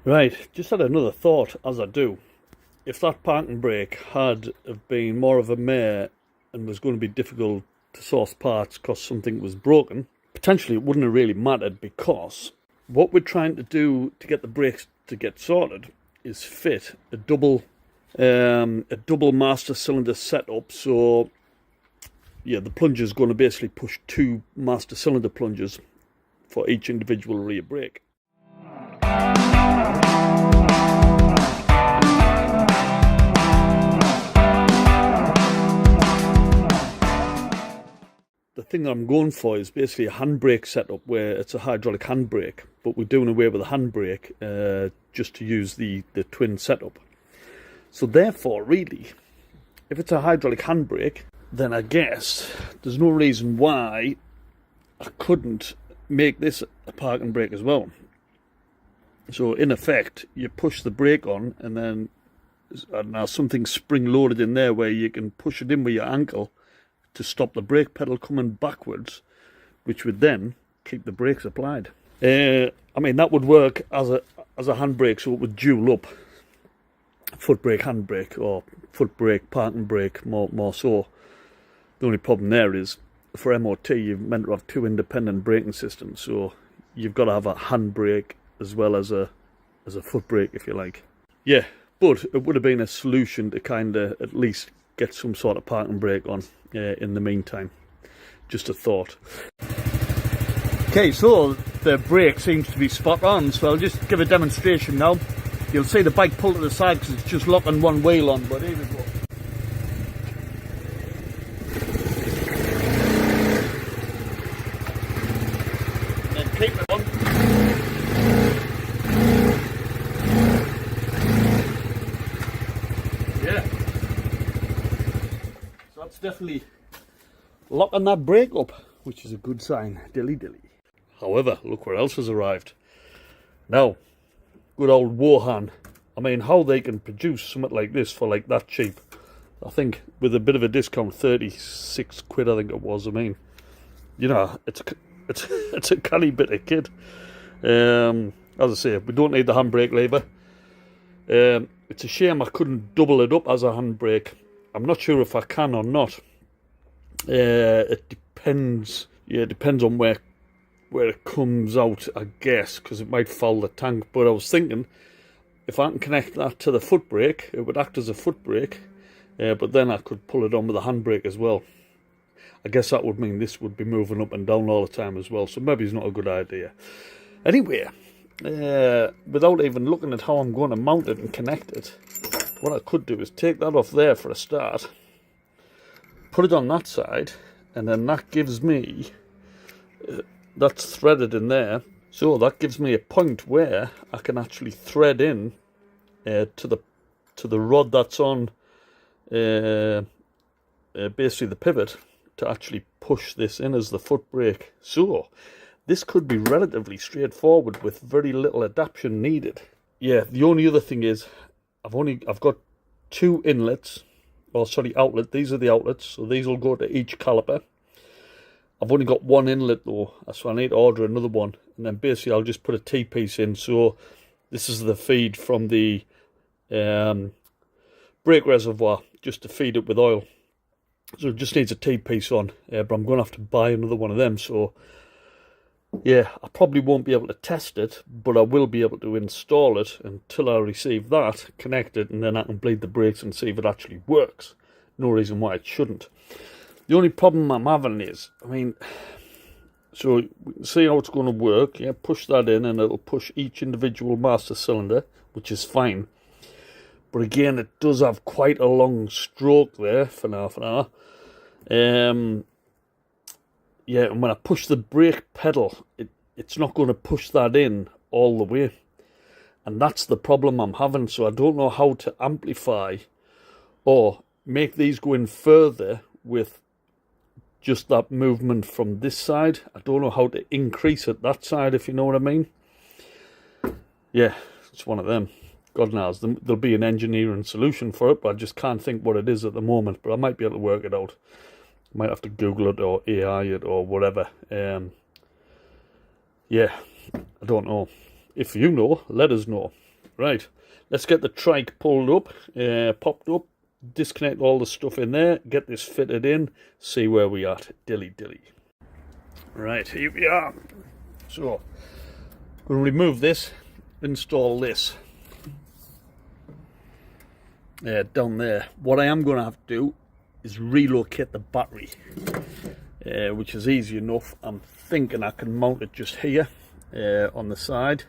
Right, just had another thought as I do. If that parking brake had have been more of a mare and was going to be difficult to source parts because something was broken, potentially it wouldn't have really mattered, because what we're trying to do to get the brakes to get sorted is fit a double master cylinder setup. So yeah, the plunger is going to basically push two master cylinder plungers for each individual rear brake. The thing that I'm going for is basically a handbrake setup where it's a hydraulic handbrake, but we're doing away with the handbrake just to use the twin setup. So therefore, really, if it's a hydraulic handbrake, then I guess there's no reason why I couldn't make this a parking brake as well. So in effect, you push the brake on, and then now something spring loaded in there where you can push it in with your ankle to stop the brake pedal coming backwards, which would then keep the brakes applied. I mean, that would work as a handbrake, so it would dual up foot brake, handbrake, or foot brake, parking brake, more so. The only problem there is, for MOT, you're meant to have two independent braking systems, so you've got to have a handbrake as well as a foot brake, if you like. Yeah, but it would have been a solution to kind of at least get some sort of parking brake on in the meantime. Just a thought. Okay, so the brake seems to be spot on, so I'll just give a demonstration now. You'll see the bike pull to the side because it's just locking one wheel on, but here we go. And then keep it on. Yeah. So that's definitely locking that brake up, which is a good sign. Dilly dilly. However, look what else has arrived. Now, good old Wohan. I mean, how they can produce something like this for like that cheap. I think with a bit of a discount, 36 quid I think it was. I mean, you know, it's a canny bit of kit. As I say, we don't need the handbrake lever. It's a shame I couldn't double it up as a handbrake. I'm not sure if I can or not. It depends. Yeah, it depends on where it comes out, I guess, because it might foul the tank. But I was thinking, if I can connect that to the foot brake, it would act as a foot brake, but then I could pull it on with a handbrake as well. I guess that would mean this would be moving up and down all the time as well, so maybe it's not a good idea. Anyway, without even looking at how I'm going to mount it and connect it, what I could do is take that off there for a start, put it on that side, and then that gives me... that's threaded in there, so that gives me a point where I can actually thread in to the rod that's on basically the pivot to actually push this in as the foot brake. So this could be relatively straightforward with very little adaptation needed. Yeah, the only other thing is I've got two inlets, or sorry, outlet. These are the outlets, so these will go to each caliper. I've only got one inlet though, so I need to order another one, and then basically I'll just put a T-piece in. So this is the feed from the brake reservoir, just to feed it with oil. So it just needs a T-piece on, but I'm going to have to buy another one of them. So yeah, I probably won't be able to test it, but I will be able to install it until I receive that, connect it, and then I can bleed the brakes and see if it actually works. No reason why it shouldn't. The only problem I'm having is, I mean, so we can see how it's going to work. Yeah, push that in and it'll push each individual master cylinder, which is fine. But again, it does have quite a long stroke there for now. Yeah, and when I push the brake pedal, it's not going to push that in all the way. And that's the problem I'm having. So I don't know how to amplify or make these go in further with just that movement from this side. I don't know how to increase it that side, if you know what I mean. Yeah, it's one of them. God knows, there'll be an engineering solution for it, but I just can't think what it is at the moment. But I might be able to work it out. I might have to Google it or AI it or whatever. Yeah, I don't know. If you know, let us know. Right, let's get the trike pulled up, popped up, disconnect all the stuff in there, get this fitted in, see where we at. Dilly dilly. Right, here we are. So, going to remove this, install this. Down there. What I am going to have to do is relocate the battery, which is easy enough. I'm thinking I can mount it just here on the side.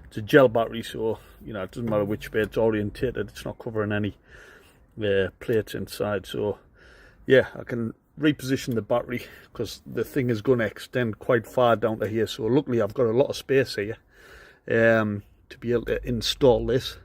It's a gel battery, so you know it doesn't matter which way it's orientated, it's not covering any plates inside. So yeah, I can reposition the battery because the thing is going to extend quite far down to here. So luckily I've got a lot of space here to be able to install this.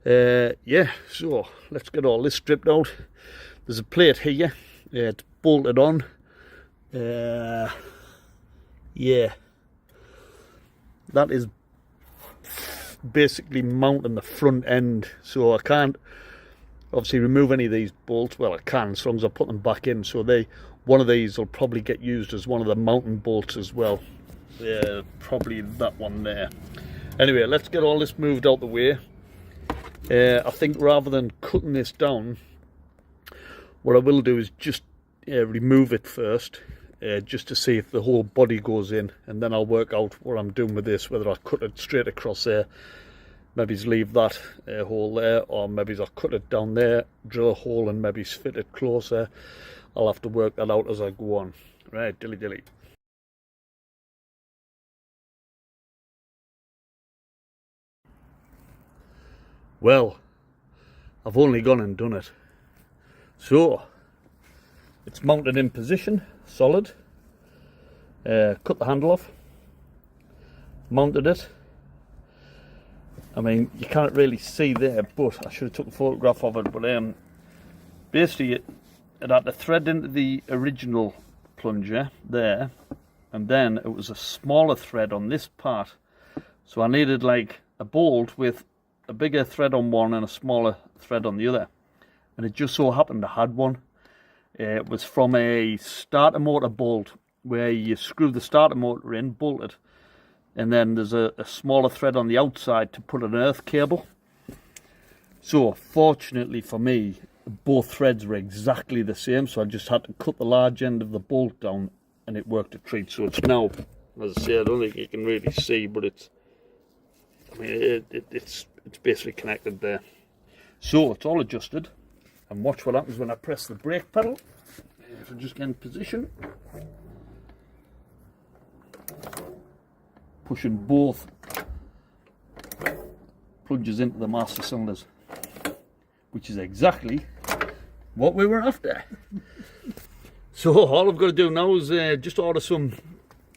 Yeah, so let's get all this stripped out. There's a plate here, it's bolted on. Yeah, that is basically mounting the front end, so I can't obviously remove any of these bolts. Well, I can as long as I put them back in. So one of these will probably get used as one of the mounting bolts as well. Yeah, probably that one there. Anyway, let's get all this moved out the way. I think rather than cutting this down, what I will do is just remove it first, just to see if the whole body goes in, and then I'll work out what I'm doing with this, whether I cut it straight across there, maybe leave that hole there, or maybe I'll cut it down there, drill a hole and maybe fit it closer. I'll have to work that out as I go on. Right, dilly dilly. Well, I've only gone and done it. So, it's mounted in position, solid. Cut the handle off, mounted it. I mean, you can't really see there, but I should have took a photograph of it. But basically, it had to thread into the original plunger there, and then it was a smaller thread on this part. So I needed like a bolt with a bigger thread on one and a smaller thread on the other, and it just so happened I had one. It was from a starter motor bolt, where you screw the starter motor in, bolted, and then there's a smaller thread on the outside to put an earth cable. So fortunately for me, both threads were exactly the same, so I just had to cut the large end of the bolt down and it worked a treat. So it's now, as I say, I don't think you can really see, but it's, I mean, it's basically connected there. So it's all adjusted, and watch what happens when I press the brake pedal. If I just get in position, pushing both plunges into the master cylinders, which is exactly what we were after. So all I've got to do now is just order some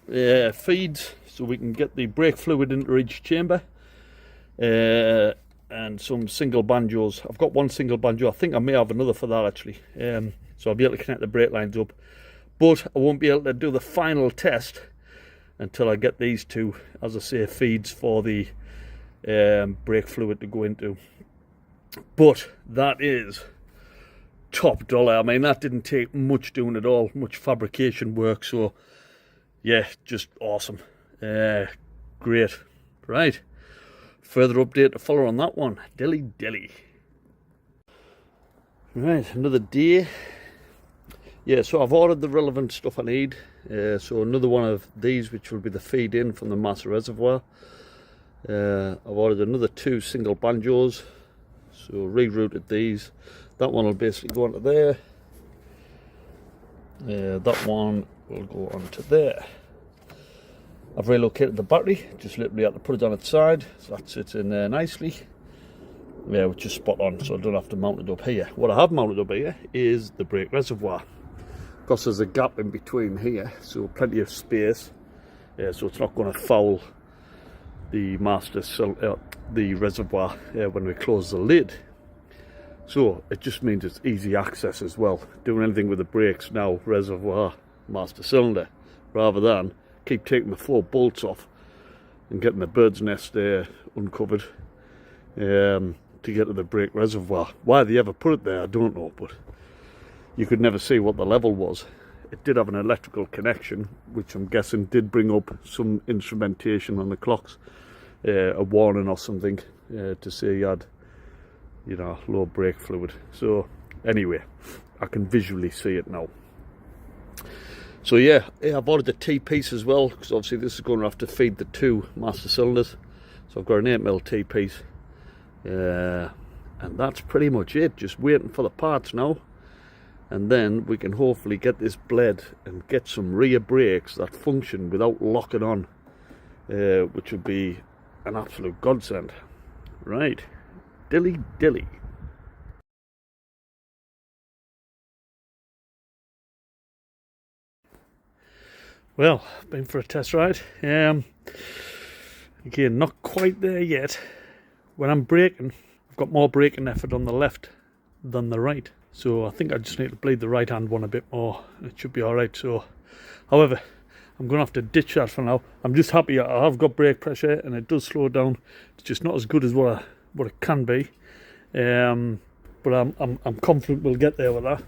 feeds so we can get the brake fluid into each chamber, and some single banjos. I've got one single banjo. I think I may have another for that actually. So I'll be able to connect the brake lines up, but I won't be able to do the final test until I get these two, as I say, feeds for the brake fluid to go into. But that is top dollar. I mean, that didn't take much doing at all, much fabrication work. So yeah, just awesome. Great. Right, further update to follow on that one. Dilly dilly. Right, another day. Yeah, so I've ordered the relevant stuff I need. So another one of these, which will be the feed in from the master reservoir. I've ordered another 2 single banjos, so rerouted these. That one will basically go onto there. That one will go onto there. I've relocated the battery, just literally had to put it on its side, so that sits in there nicely. Yeah, which is spot on, so I don't have to mount it up here. What I have mounted up here is the brake reservoir, because there's a gap in between here, so plenty of space. So it's not going to foul the the reservoir when we close the lid. So it just means it's easy access as well. Doing anything with the brakes now, reservoir, master cylinder, rather than keep taking the 4 bolts off and getting the bird's nest uncovered to get to the brake reservoir. Why they ever put it there, I don't know, but you could never see what the level was. It did have an electrical connection, which I'm guessing did bring up some instrumentation on the clocks. a warning or something to say you had, low brake fluid. So anyway, I can visually see it now. So yeah, I've ordered the T-piece as well, because obviously this is going to have to feed the 2 master cylinders. So I've got an 8mm T-piece, and that's pretty much it. Just waiting for the parts now, and then we can hopefully get this bled and get some rear brakes that function without locking on, which would be an absolute godsend. Right, dilly dilly. Well, been for a test ride. Again, not quite there yet. When I'm braking, I've got more braking effort on the left than the right. So I think I just need to bleed the right hand one a bit more. It should be alright. So, however, I'm going to have to ditch that for now. I'm just happy I have got brake pressure and it does slow down. It's just not as good as what it can be. But I'm confident we'll get there with that.